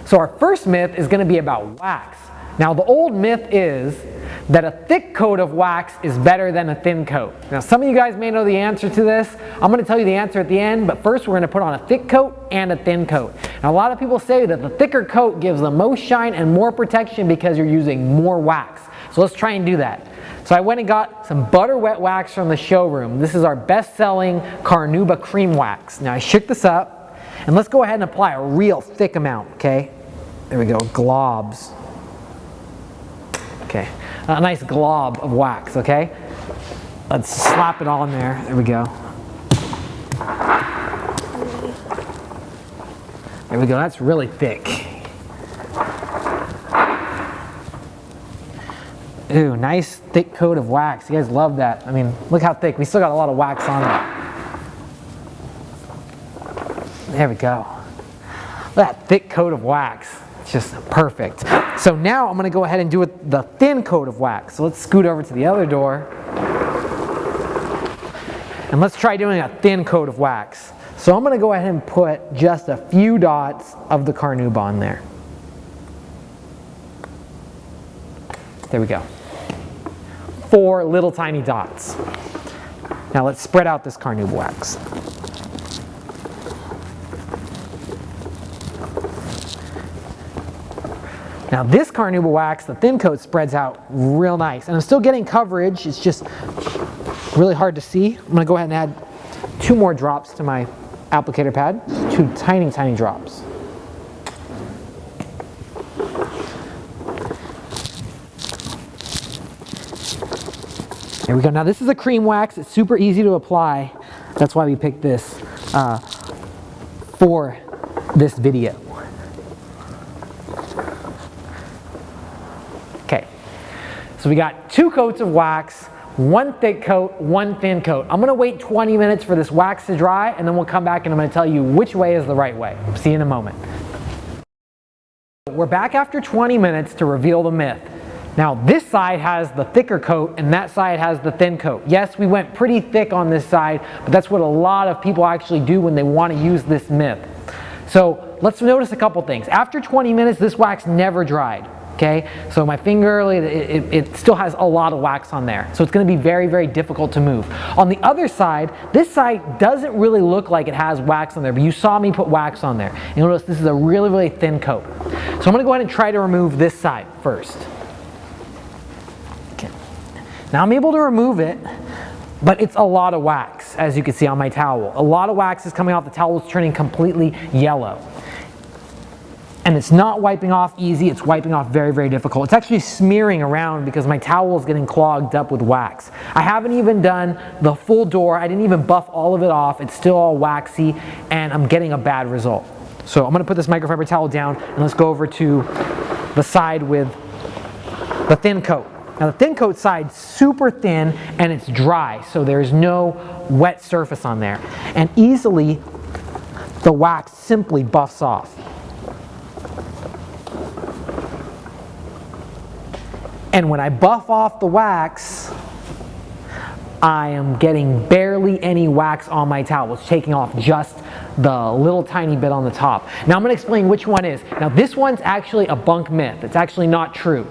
So our first myth is going to be about wax. Now the old myth is that a thick coat of wax is better than a thin coat. Now some of you guys may know the answer to this. I'm going to tell you the answer at the end, but first we're going to put on a thick coat and a thin coat. Now a lot of people say that the thicker coat gives the most shine and more protection because you're using more wax. So let's try and do that. So I went and got some butter wet wax from the showroom. This is our best-selling Carnauba cream wax. Now I shook this up, and let's go ahead and apply a real thick amount, okay? There we go, globs. Okay, a nice glob of wax, okay? Let's slap it all in there. There we go. There we go, that's really thick. Ooh, nice thick coat of wax. You guys love that. I mean, look how thick. We still got a lot of wax on it. There we go. Look at that thick coat of wax. It's just perfect. So now I'm going to go ahead and do the thin coat of wax. So let's scoot over to the other door. And let's try doing a thin coat of wax. So I'm going to go ahead and put just a few dots of the Carnauba on there. There we go. 4 little tiny dots. Now let's spread out this Carnauba wax. Now this Carnauba wax, the thin coat, spreads out real nice. And I'm still getting coverage, it's just really hard to see. I'm going to go ahead and add 2 more drops to my applicator pad. 2 tiny, tiny drops. There we go. Now this is a cream wax. It's super easy to apply. That's why we picked this for this video. Okay, so we got 2 coats of wax, 1 thick coat, 1 thin coat. I'm going to wait 20 minutes for this wax to dry, and then we'll come back and I'm going to tell you which way is the right way. See you in a moment. We're back after 20 minutes to reveal the myth. Now this side has the thicker coat and that side has the thin coat. Yes, we went pretty thick on this side, but that's what a lot of people actually do when they want to use this myth. So let's notice a couple things. After 20 minutes, this wax never dried. Okay, so my finger, it still has a lot of wax on there. So it's going to be very, very difficult to move. On the other side, this side doesn't really look like it has wax on there, but you saw me put wax on there. And you'll notice this is a really, really thin coat. So I'm going to go ahead and try to remove this side first. Okay. Now I'm able to remove it, but it's a lot of wax, as you can see on my towel. A lot of wax is coming off. The towel is turning completely yellow. And it's not wiping off easy, it's wiping off very, very difficult. It's actually smearing around because my towel is getting clogged up with wax. I haven't even done the full door, I didn't even buff all of it off, it's still all waxy, and I'm getting a bad result. So I'm going to put this microfiber towel down, and let's go over to the side with the thin coat. Now the thin coat side, super thin, and it's dry, so there's no wet surface on there. And easily, the wax simply buffs off. And when I buff off the wax, I am getting barely any wax on my towel. It's taking off just the little tiny bit on the top. Now I'm going to explain which one is. Now this one's actually a bunk myth. It's actually not true.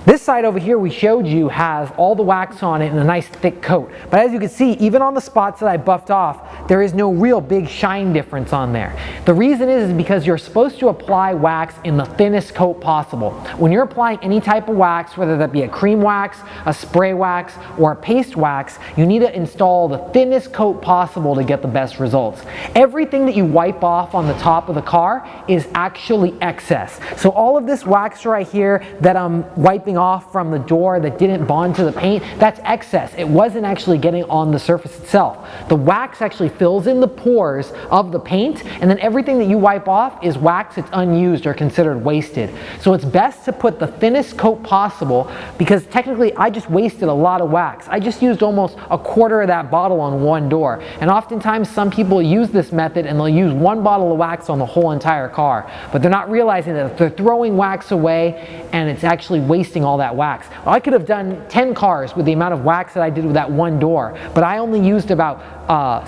This side over here we showed you has all the wax on it and a nice thick coat. But as you can see, even on the spots that I buffed off, there is no real big shine difference on there. The reason is because you're supposed to apply wax in the thinnest coat possible. When you're applying any type of wax, whether that be a cream wax, a spray wax, or a paste wax, you need to install the thinnest coat possible to get the best results. Everything that you wipe off on the top of the car is actually excess. So all of this wax right here that I'm wiping off from the door that didn't bond to the paint, that's excess. It wasn't actually getting on the surface itself. The wax actually fills in the pores of the paint, and then everything that you wipe off is wax that's unused or considered wasted. So it's best to put the thinnest coat possible, because technically I just wasted a lot of wax. I just used almost a quarter of that bottle on one door. And oftentimes some people use this method and they'll use 1 bottle of wax on the whole entire car, but they're not realizing that they're throwing wax away and it's actually wasting all that wax. Well, I could have done 10 cars with the amount of wax that I did with that one door, but I only used about 5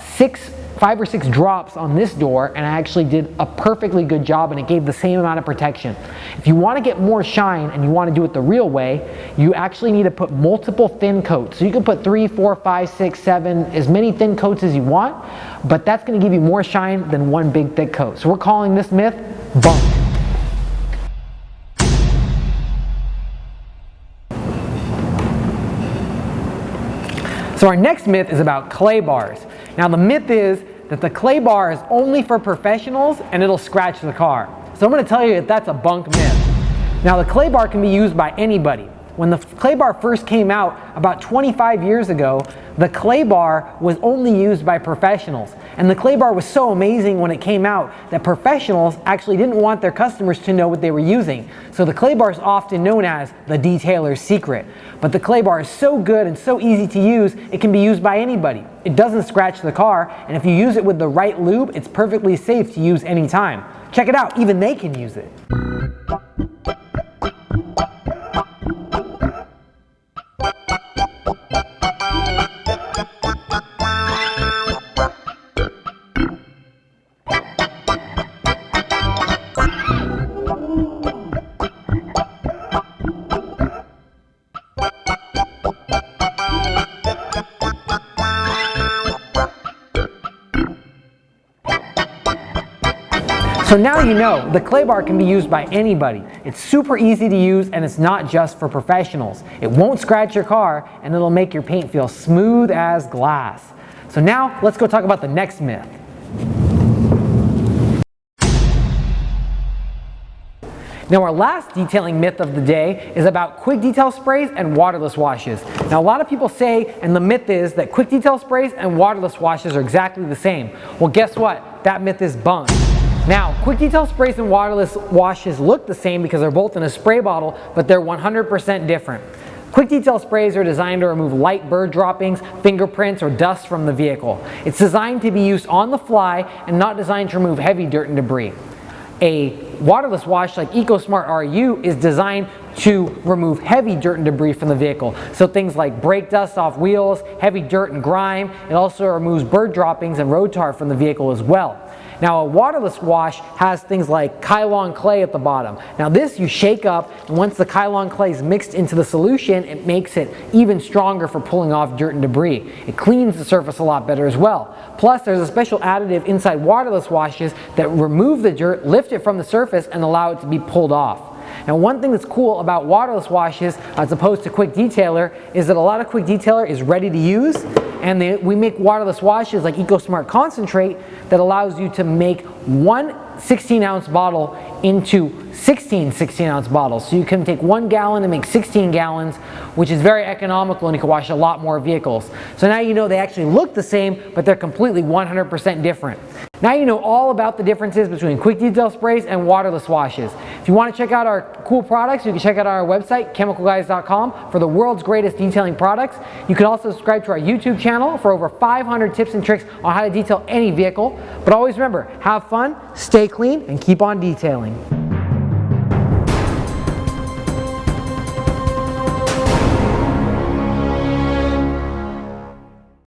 5 or 6 drops on this door, and I actually did a perfectly good job, and it gave the same amount of protection. If you want to get more shine and you want to do it the real way, you actually need to put multiple thin coats. So you can put 3, 4, 5, 6, 7, as many thin coats as you want, but that's going to give you more shine than one big thick coat. So we're calling this myth bunk. So our next myth is about clay bars. Now the myth is that the clay bar is only for professionals and it'll scratch the car. So I'm going to tell you that that's a bunk myth. Now the clay bar can be used by anybody. When the clay bar first came out about 25 years ago, the clay bar was only used by professionals. And the clay bar was so amazing when it came out that professionals actually didn't want their customers to know what they were using. So the clay bar is often known as the detailer's secret. But the clay bar is so good and so easy to use, it can be used by anybody. It doesn't scratch the car, and if you use it with the right lube, it's perfectly safe to use anytime. Check it out, even they can use it. So now you know, the clay bar can be used by anybody. It's super easy to use, and it's not just for professionals. It won't scratch your car, and it'll make your paint feel smooth as glass. So now let's go talk about the next myth. Now our last detailing myth of the day is about quick detail sprays and waterless washes. Now a lot of people say, and the myth is, that quick detail sprays and waterless washes are exactly the same. Well, guess what? That myth is bunk. Now, quick detail sprays and waterless washes look the same because they're both in a spray bottle, but they're 100% different. Quick detail sprays are designed to remove light bird droppings, fingerprints, or dust from the vehicle. It's designed to be used on the fly and not designed to remove heavy dirt and debris. A waterless wash like EcoSmart RU is designed to remove heavy dirt and debris from the vehicle. So things like brake dust off wheels, heavy dirt and grime. It also removes bird droppings and road tar from the vehicle as well. Now a waterless wash has things like Kylon clay at the bottom. Now this you shake up, and once the Kylon clay is mixed into the solution, it makes it even stronger for pulling off dirt and debris. It cleans the surface a lot better as well. Plus there's a special additive inside waterless washes that remove the dirt, lift it from the surface, and allow it to be pulled off. Now one thing that's cool about waterless washes as opposed to quick detailer is that a lot of quick detailer is ready to use, and we make waterless washes like EcoSmart Concentrate that allows you to make one 16-ounce bottle into 16 16-ounce bottles. So you can take 1 gallon and make 16 gallons, which is very economical, and you can wash a lot more vehicles. So now you know they actually look the same, but they're completely 100% different. Now you know all about the differences between quick detail sprays and waterless washes. If you want to check out our cool products, you can check out our website, chemicalguys.com, for the world's greatest detailing products. You can also subscribe to our YouTube channel for over 500 tips and tricks on how to detail any vehicle. But always remember, have fun, stay clean, and keep on detailing.